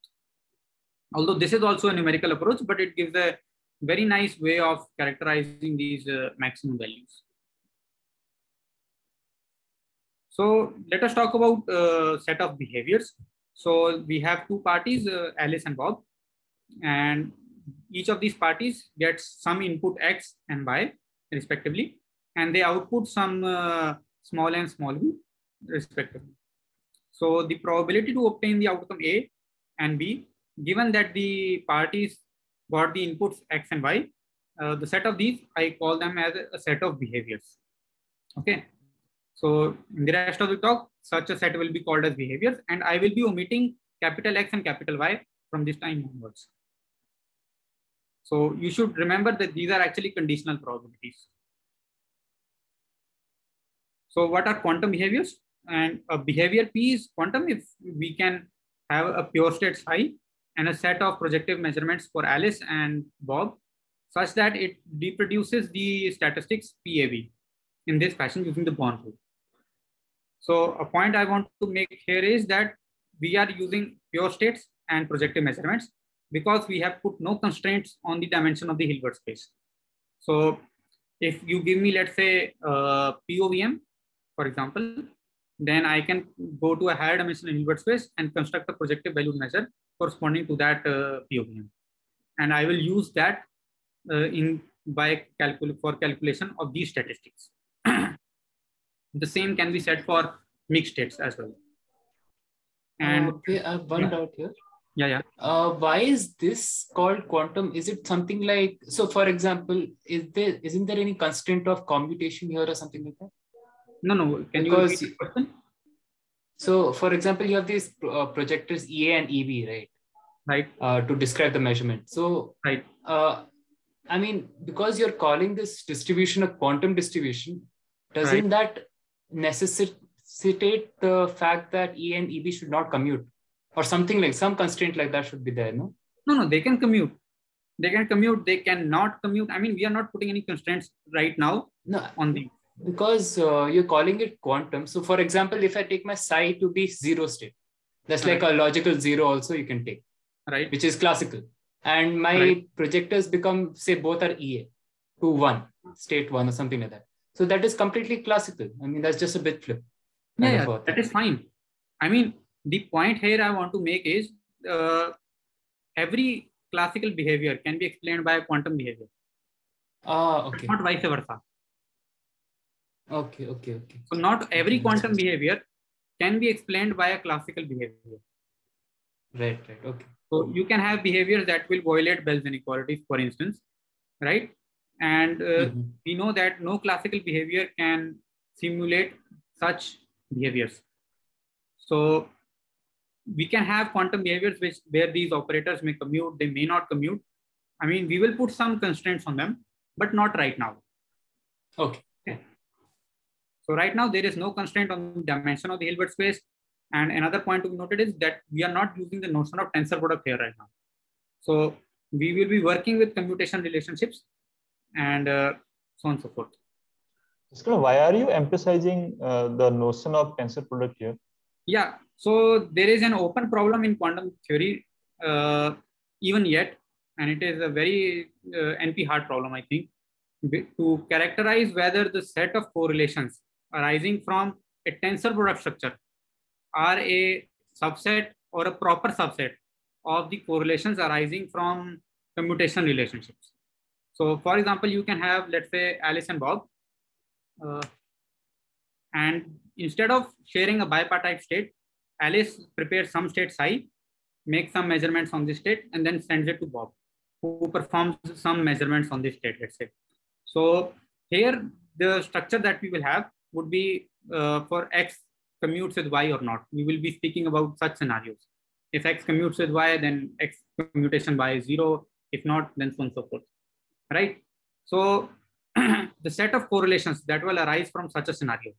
Speaker 1: Although this is also a numerical approach, but it gives a very nice way of characterizing these maximum values. So let us talk about a set of behaviors. So we have two parties, Alice and Bob, and each of these parties gets some input X and Y respectively, and they output some small and small v respectively. So the probability to obtain the outcome A and B, given that the parties got the inputs X and Y, the set of these, I call them as a set of behaviors. Okay. So in the rest of the talk, such a set will be called as behaviors, and I will be omitting capital X and capital Y from this time onwards. So you should remember that these are actually conditional probabilities. So what are quantum behaviors? And a behavior P is quantum if we can have a pure state psi and a set of projective measurements for Alice and Bob such that it reproduces the statistics PAV in this fashion using the Born rule. So a point I want to make here is that we are using pure states and projective measurements because we have put no constraints on the dimension of the Hilbert space. So if you give me, let's say, POVM, for example, then I can go to a higher dimensional Hilbert space and construct a projective value measure corresponding to that POVM. And I will use that for calculation of these statistics. The same can be said for mixed states as well. And
Speaker 5: okay, I have one doubt here.
Speaker 1: Yeah.
Speaker 5: Why is this called quantum? Is it something like, so for example, isn't there any constraint of commutation here or something like that?
Speaker 1: No. Can you repeat the question?
Speaker 5: So for example, you have these projectors EA and EB, right?
Speaker 1: Right.
Speaker 5: To describe the measurement. So,
Speaker 1: right.
Speaker 5: I mean, because you're calling this distribution a quantum distribution, doesn't that necessitate the fact that E and EB should not commute? Or something like some constraint like that should be there, no?
Speaker 1: No, they can commute. They can commute, they cannot commute. I mean, we are not putting any constraints right now on the...
Speaker 5: Because you're calling it quantum. So for example, if I take my psi to be zero state, that's like a logical zero also you can take,
Speaker 1: right?
Speaker 5: Which is classical. And my projectors become, say, both are EA to 1, state 1 or something like that. So that is completely classical. I mean, that's just a bit flip.
Speaker 1: Yeah, that is fine. I mean, the point here I want to make is every classical behavior can be explained by a quantum behavior.
Speaker 5: Okay.
Speaker 1: Not vice versa.
Speaker 5: Okay.
Speaker 1: So not every quantum behavior can be explained by a classical behavior.
Speaker 5: Right. Okay.
Speaker 1: So you can have behaviors that will violate Bell's inequalities, for instance, right? And we know that no classical behavior can simulate such behaviors. So we can have quantum behaviors where these operators may commute, they may not commute. I mean, we will put some constraints on them, but not right now.
Speaker 5: Okay.
Speaker 1: So right now there is no constraint on the dimension of the Hilbert space. And another point to be noted is that we are not using the notion of tensor product here right now. So we will be working with commutation relationships and so on and so forth.
Speaker 3: Why are you emphasizing the notion of tensor product here?
Speaker 1: Yeah, so there is an open problem in quantum theory even yet, and it is a very NP hard problem, I think, to characterize whether the set of correlations arising from a tensor product structure are a subset or a proper subset of the correlations arising from commutation relationships. So for example, you can have, let's say, Alice and Bob, and instead of sharing a bipartite state, Alice prepares some state psi, makes some measurements on this state, and then sends it to Bob, who performs some measurements on this state, let's say. So here, the structure that we will have would be for X commutes with Y or not. We will be speaking about such scenarios. If X commutes with Y, then X commutation Y is 0. If not, then so on and so forth, right? So the set of correlations that will arise from such a scenario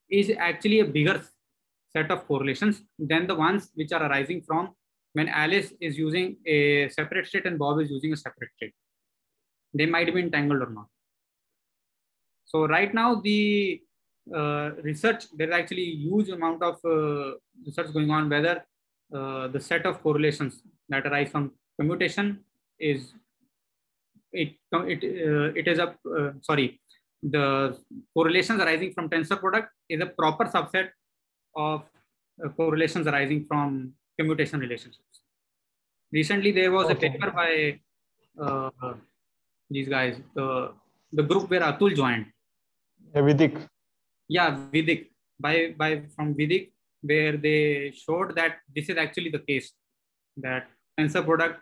Speaker 1: is actually a bigger set of correlations than the ones which are arising from when Alice is using a separate state and Bob is using a separate state. They might be entangled or not. So right now, the research, there's actually a huge amount of research going on whether the set of correlations that arise from commutation is the correlations arising from tensor product is a proper subset of correlations arising from commutation relationships. Recently, there was a paper by these guys, the group where Atul joined.
Speaker 3: Vidik.
Speaker 1: Yeah, Vidik. From Vidik, where they showed that this is actually the case, that tensor product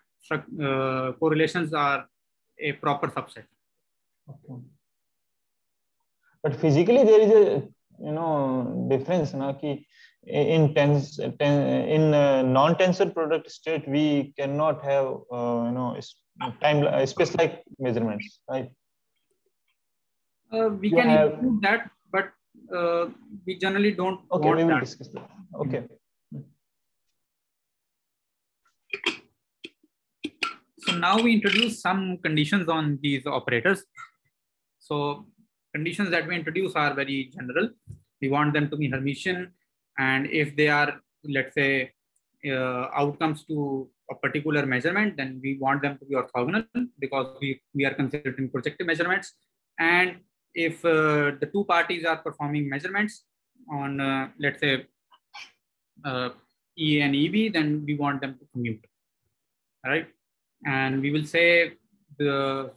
Speaker 1: correlations are a proper subset.
Speaker 3: Okay. But physically, there is a difference. In non-tensor product state, we cannot have time space-like measurements, right?
Speaker 1: We can include that, but we generally don't.
Speaker 3: Okay, we will discuss that. Okay.
Speaker 1: So now we introduce some conditions on these operators. So conditions that we introduce are very general. We want them to be Hermitian, and if they are, let's say, outcomes to a particular measurement, then we want them to be orthogonal because we are considering projective measurements. And if the two parties are performing measurements on, let's say, E and EB, then we want them to commute, right? And we will say the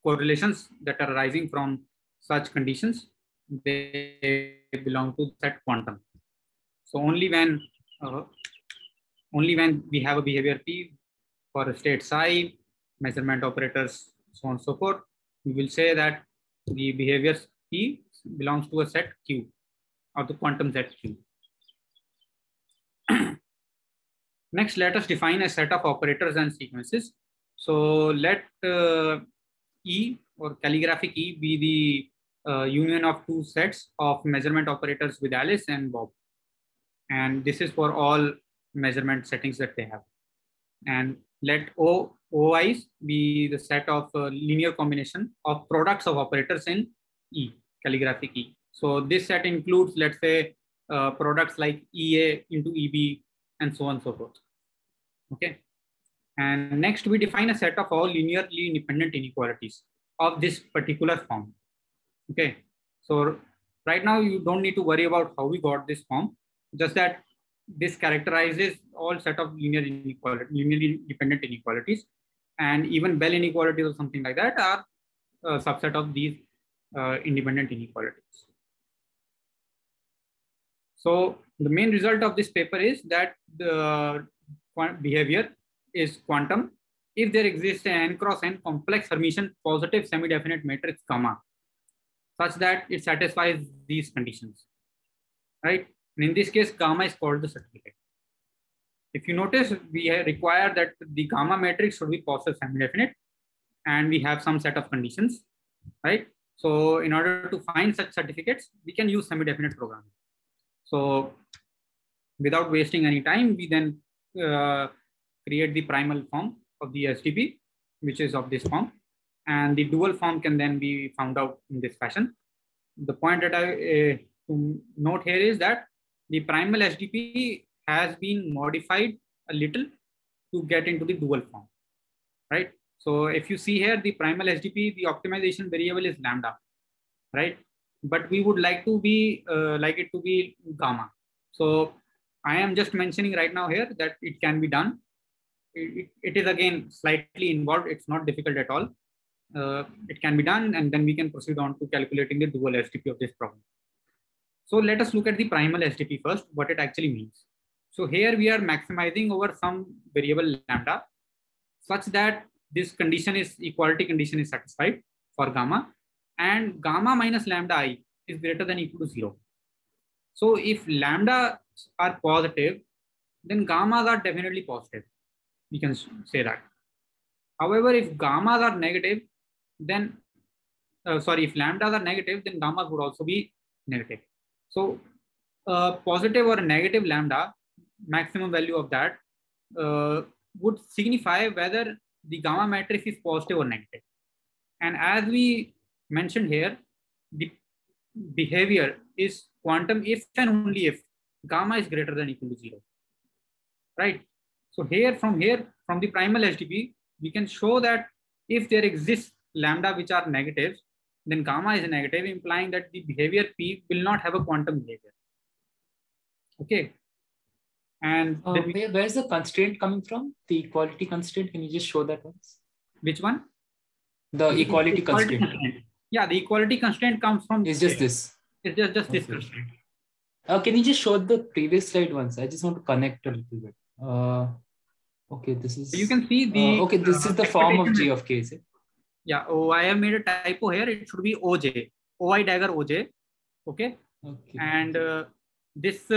Speaker 1: correlations that are arising from such conditions, they belong to set quantum. So only when we have a behavior P for a state psi, measurement operators, so on and so forth, we will say that the behavior P belongs to a set Q or the quantum set Q. Next, let us define a set of operators and sequences. So let E or calligraphic E be the union of two sets of measurement operators with Alice and Bob. And this is for all measurement settings that they have. And let OIs be the set of linear combination of products of operators in E, calligraphic E. So this set includes, let's say, products like EA into EB and so on and so forth. Okay. And next we define a set of all linearly independent inequalities of this particular form. Okay. So right now you don't need to worry about how we got this form, just that this characterizes all set of linearly independent inequalities, and even Bell inequalities or something like that are a subset of these independent inequalities. So the main result of this paper is that the behavior is quantum if there exists an n cross n complex Hermitian positive semi-definite matrix gamma such that it satisfies these conditions, right? And in this case, gamma is called the certificate. If you notice, we require that the gamma matrix should be positive semi-definite, and we have some set of conditions, right? So in order to find such certificates, we can use semi-definite programming. So without wasting any time, we then create the primal form of the SDP, which is of this form, and the dual form can then be found out in this fashion. The point that I to note here is that the primal SDP has been modified a little to get into the dual form, right? So if you see here, the primal SDP, the optimization variable is lambda, right? But we would like to be like it to be gamma. So I am just mentioning right now here that it can be done. It is again slightly involved. It's not difficult at all. It can be done, and then we can proceed on to calculating the dual SDP of this problem. So let us look at the primal SDP first, what it actually means. So here we are maximizing over some variable lambda such that this condition is equality condition is satisfied for gamma, and gamma minus lambda I is greater than or equal to 0. So if lambda are positive, then gammas are definitely positive. We can say that. However, if gammas are negative, then if lambdas are negative, then gammas would also be negative. So positive or negative lambda, maximum value of that would signify whether the gamma matrix is positive or negative. And as we mentioned here, the behavior is quantum if and only if gamma is greater than or equal to 0, right? So from the primal SDP, we can show that if there exists lambda which are negatives, then gamma is negative, implying that the behavior P will not have a quantum behavior. Okay. And
Speaker 5: where's the constraint coming from? The equality constraint? Can you just show that once?
Speaker 1: Which one?
Speaker 5: The equality constraint.
Speaker 1: Yeah, the equality constraint comes from.
Speaker 5: It's just this.
Speaker 1: It's just this constraint.
Speaker 5: Can you just show the previous slide once? I just want to connect a little bit. Okay, this is.
Speaker 1: You can see the.
Speaker 5: Okay, this is the form of G of K, is it?
Speaker 1: Yeah. Oh, I have made a typo here. It should be OJ. OI dagger OJ. Okay.
Speaker 5: Okay.
Speaker 1: And this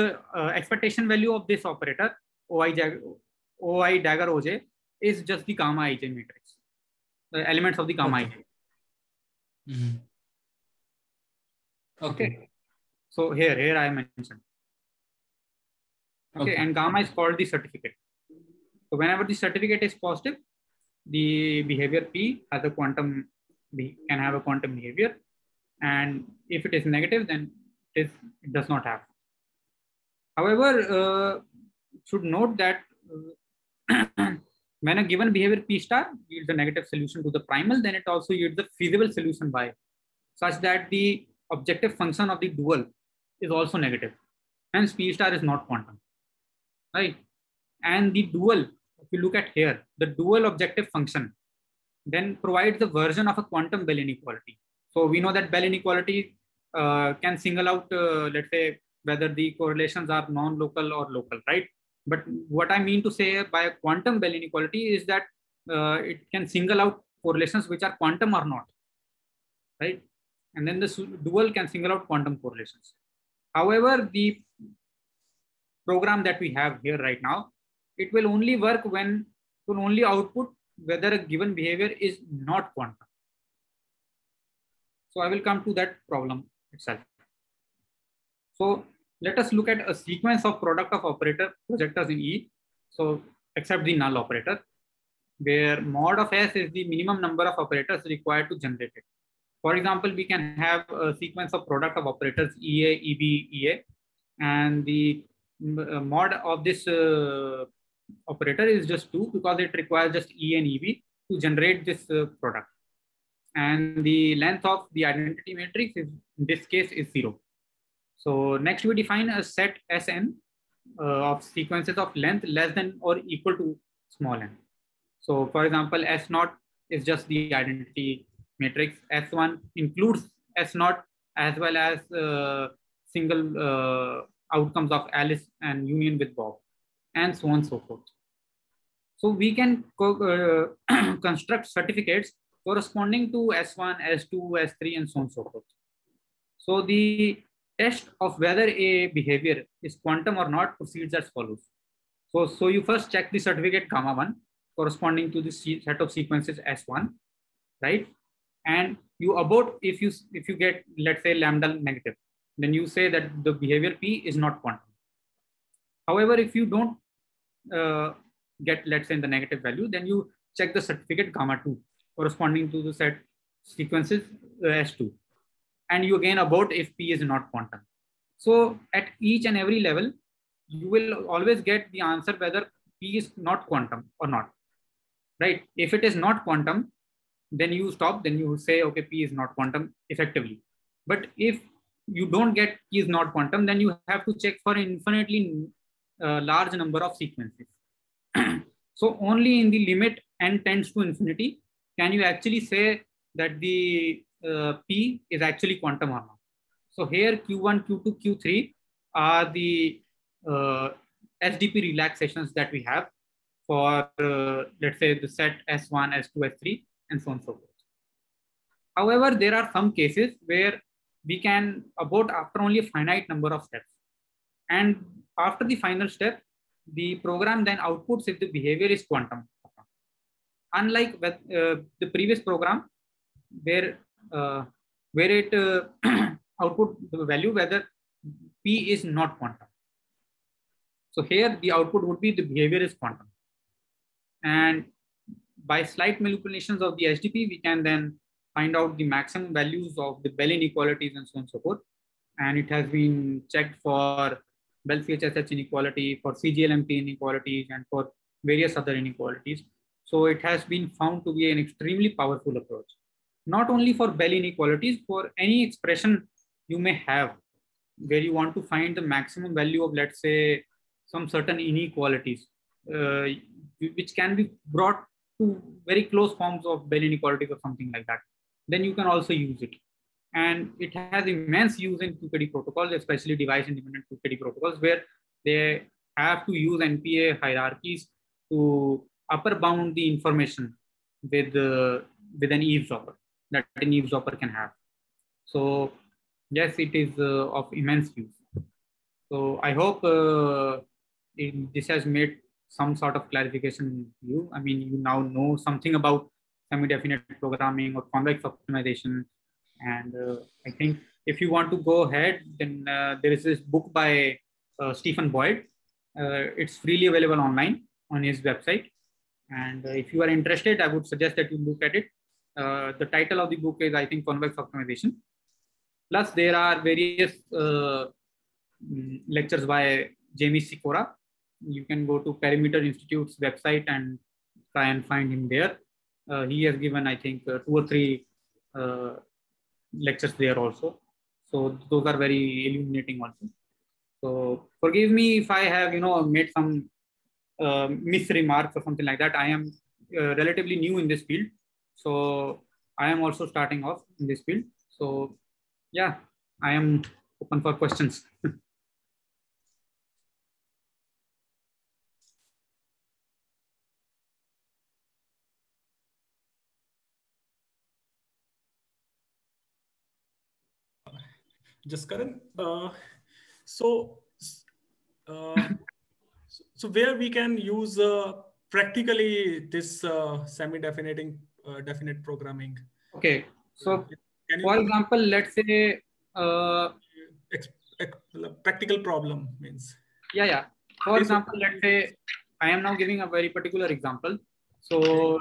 Speaker 1: expectation value of this operator OI dagger OJ is just the gamma ij matrix. The elements of the gamma ij.
Speaker 5: Mm-hmm. Okay.
Speaker 1: So here I mentioned. Okay, and gamma is called the certificate. So whenever the certificate is positive, the behavior P has a quantum, can have a quantum behavior, and if it is negative, then it does not have. However, should note that when a given behavior P star yields a negative solution to the primal, then it also yields a feasible solution Y, such that the objective function of the dual is also negative. Hence, P star is not quantum, right? And the dual, if you look at here, the dual objective function then provides the version of a quantum Bell inequality. So we know that Bell inequality can single out, let's say, whether the correlations are non-local or local, right? But what I mean to say by a quantum Bell inequality is that it can single out correlations which are quantum or not, right? And then the dual can single out quantum correlations. However, the program that we have here right now, it will only work when it will only output whether a given behavior is not quantum. So I will come to that problem itself. So let us look at a sequence of product of operator projectors in E. So except the null operator, where mod of S is the minimum number of operators required to generate it. For example, we can have a sequence of product of operators EA, EB, EA, and the mod of this operator is just 2 because it requires just E and EB to generate this product. And the length of the identity matrix is, in this case, is 0. So next we define a set Sn of sequences of length less than or equal to small n. So for example, S0 is just the identity matrix. S1 includes S0 as well as single outcomes of Alice and union with Bob, and so on and so forth. So we can construct certificates corresponding to S1, S2, S3, and so on and so forth. So the test of whether a behavior is quantum or not proceeds as follows. So you first check the certificate gamma 1 corresponding to the set of sequences S1. right? And you abort if you get, let's say, lambda negative, then you say that the behavior P is not quantum. However, if you don't get, let's say, in the negative value, then you check the certificate gamma 2 corresponding to the set sequences S2, and you again abort if P is not quantum. So at each and every level, you will always get the answer whether P is not quantum or not, right? If it is not quantum, then you stop, then you say, okay, P is not quantum effectively. But if you don't get P is not quantum, then you have to check for infinitely large number of sequences. So only in the limit n tends to infinity can you actually say that the P is actually quantum or not. So here Q1, Q2, Q3 are the SDP relaxations that we have for, let's say, the set S1, S2, S3, and so on and so forth. However, there are some cases where we can abort after only a finite number of steps. And after the final step, the program then outputs if the behavior is quantum. Unlike with, the previous program, where it output the value whether P is not quantum. So here the output would be the behavior is quantum. And by slight manipulations of the SDP, we can then find out the maximum values of the Bell inequalities and so on and so forth. And it has been checked for Bell CHSH inequality, for CGLMT inequalities, and for various other inequalities. So it has been found to be an extremely powerful approach, not only for Bell inequalities, for any expression you may have where you want to find the maximum value of, let's say, some certain inequalities, which can be brought to very close forms of Bell inequalities or something like that. Then you can also use it. And it has immense use in QKD protocols, especially device-independent QKD protocols, where they have to use NPA hierarchies to upper bound the information with an eavesdropper that an eavesdropper can have. So yes, it is of immense use. So I hope this has made some sort of clarification to you. I mean, you now know something about semi-definite programming or convex optimization. And I think if you want to go ahead, then there is this book by Stephen Boyd. It's freely available online on his website. And if you are interested, I would suggest that you look at it. The title of the book is, I think, Convex Optimization. Plus, there are various lectures by Jamie Sikora. You can go to Perimeter Institute's website and try and find him there. He has given, I think, 2 or 3 lectures there also. So those are very illuminating also. So forgive me if I have, made some mis-remarks or something like that. I am relatively new in this field. So I am also starting off in this field. So yeah, I am open for questions.
Speaker 2: Jaskaran, so where we can use practically this semi-definite definite programming?
Speaker 1: Okay, so for example, let's say
Speaker 2: practical problem means.
Speaker 1: Yeah. For example, let's say I am now giving a very particular example. So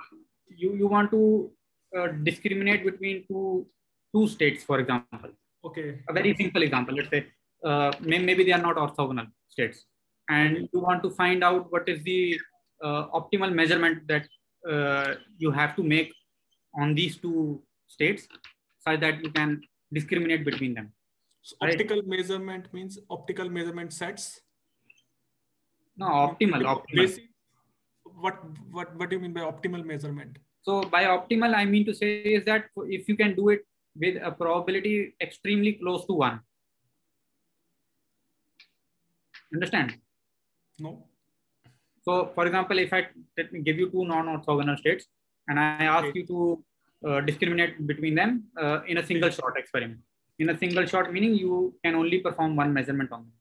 Speaker 1: you want to discriminate between two states, for example.
Speaker 2: Okay.
Speaker 1: A very simple example. Let's say maybe they are not orthogonal states, and you want to find out what is the optimal measurement that you have to make on these two states, so that you can discriminate between them.
Speaker 2: So optical measurement means optical measurement sets.
Speaker 1: No, optimal.
Speaker 2: Basic, what do you mean by optimal measurement?
Speaker 1: So by optimal, I mean to say is that if you can do it with a probability extremely close to 1. Understand?
Speaker 2: No.
Speaker 1: So for example, if I give you 2 non-orthogonal states and I ask you to discriminate between them in a single shot experiment. In a single shot, meaning you can only perform one measurement on them.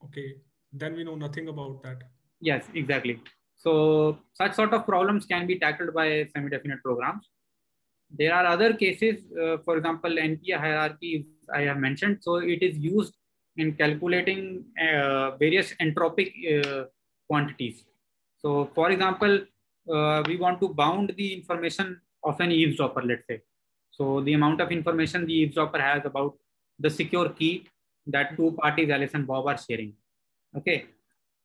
Speaker 2: Okay, then we know nothing about that.
Speaker 1: Yes, exactly. So such sort of problems can be tackled by semi-definite programs. There are other cases, for example, NP hierarchy I have mentioned. So it is used in calculating various entropic quantities. So for example, we want to bound the information of an eavesdropper, let's say. So the amount of information the eavesdropper has about the secure key that two parties, Alice and Bob, are sharing. Okay.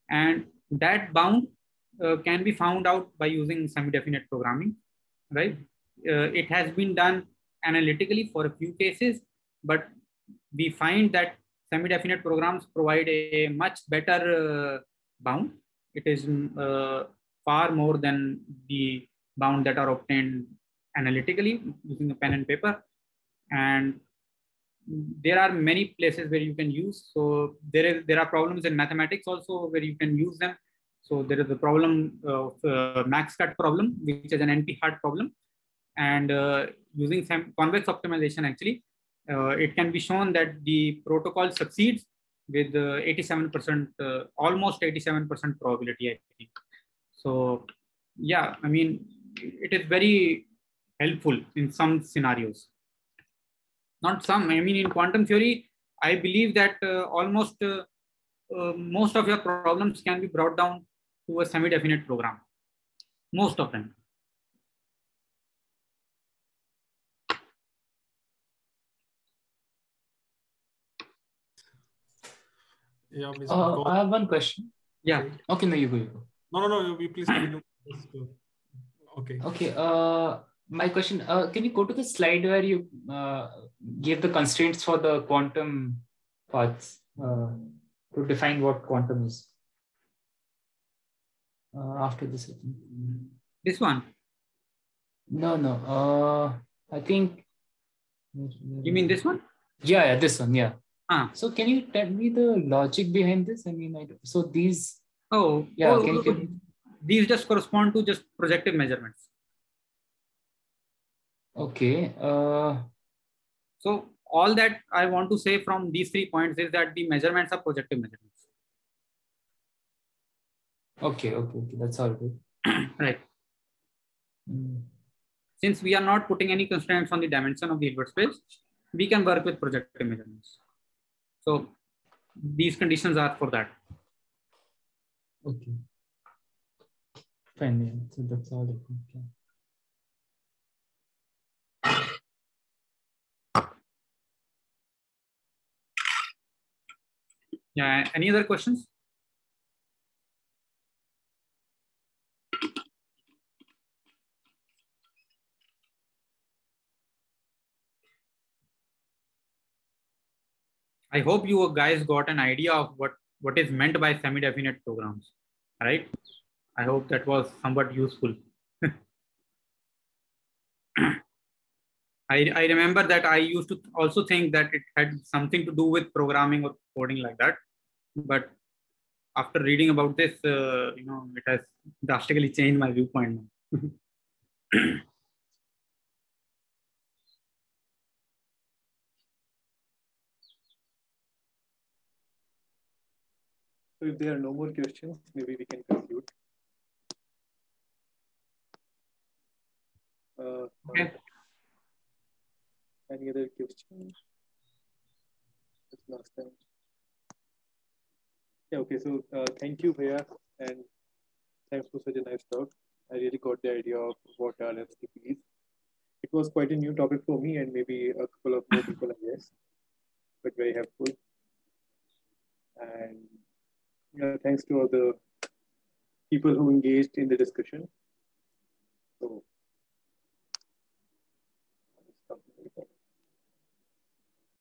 Speaker 1: And that bound can be found out by using semi-definite programming, right? It has been done analytically for a few cases, but we find that semi-definite programs provide a much better bound. It is far more than the bound that are obtained analytically using a pen and paper. And there are many places where you can use. So there are problems in mathematics also where you can use them. So there is the problem of max cut problem, which is an NP-hard problem. And using some convex optimization, actually, it can be shown that the protocol succeeds with 87%, almost 87% probability, I think. So yeah, I mean, it is very helpful in some scenarios. Not some, I mean, in quantum theory, I believe that almost most of your problems can be brought down to a semi-definite program. Most of them.
Speaker 2: Yeah,
Speaker 5: I have one question.
Speaker 1: Yeah.
Speaker 5: Okay, no, you go.
Speaker 2: No, we please continue. Okay.
Speaker 5: Okay. My question, can you go to the slide where you gave the constraints for the quantum paths to define what quantum is? After this,
Speaker 1: this one?
Speaker 5: No. I think.
Speaker 1: You mean this one?
Speaker 5: Yeah, this one. Yeah.
Speaker 1: So
Speaker 5: can you tell me the logic behind this? I mean, so these.
Speaker 1: Oh,
Speaker 5: yeah.
Speaker 1: These just correspond to just projective measurements.
Speaker 5: Okay.
Speaker 1: So all that I want to say from these 3 points is that the measurements are projective measurements.
Speaker 5: Okay. That's all good.
Speaker 1: Right. Since we are not putting any constraints on the dimension of the Hilbert space, we can work with projective measurements. So these conditions are for that.
Speaker 5: Okay. Fine. Yeah. So that's all. Okay.
Speaker 1: Yeah. Any other questions? I hope you guys got an idea of what is meant by semi-definite programs, right? I hope that was somewhat useful. I remember that I used to also think that it had something to do with programming or coding like that. But after reading about this, it has drastically changed my viewpoint.
Speaker 8: So if there are no more questions, maybe we can conclude.
Speaker 1: Okay.
Speaker 8: Any other questions? Last time. Yeah, okay. So thank you, Bhaiya, and thanks for such a nice talk. I really got the idea of what are STPs. It was quite a new topic for me and maybe a couple of more people, I guess, but very helpful. And thanks to all the people who engaged in the discussion.